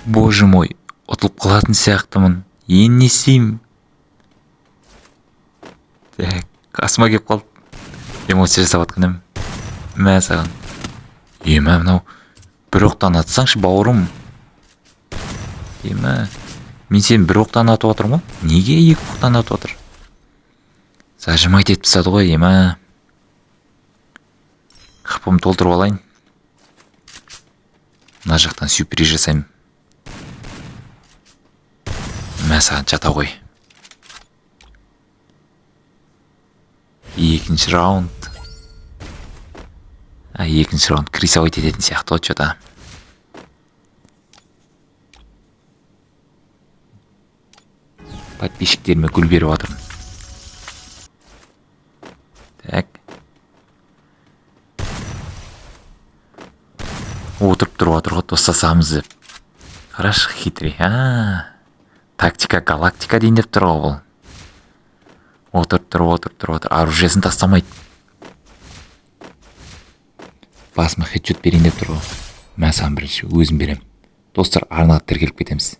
Боже мой, ұтылып қалатын сияқтымын. Енді не істеймін? Так, қасыма келіп қалды. Эмоция жасап жатқан едім. Мә саған. Мә мынау бір оқтан атсаңшы, бауырым. Мә, мен сені бір оқтан атып отырмын ғой. Неге екі оқтан атып отыр? Зажимать етіп тастады ғой, мә. Қыпымды толтырып алайын. Мына жақтан сюрприз жасаймын. Мә саған жата ғой. Екінші раунд. Екінші раунд крисовать ететін сияқты ғой что-то. Подписчиктеріме гүл беріп отырмын. Так. Отырып тұрып отыр ғой, достасамыз деп. Қарашы, хитрый. Тактика галактика дейін деп тұр ғой бұл. Отырып тұрып. Оружиесін тастамайды. Басыма хедшот берейін деп тұр ғой. Мен саған бірінші өзім берем. Достар, арнаға тіркеліп кетеміз.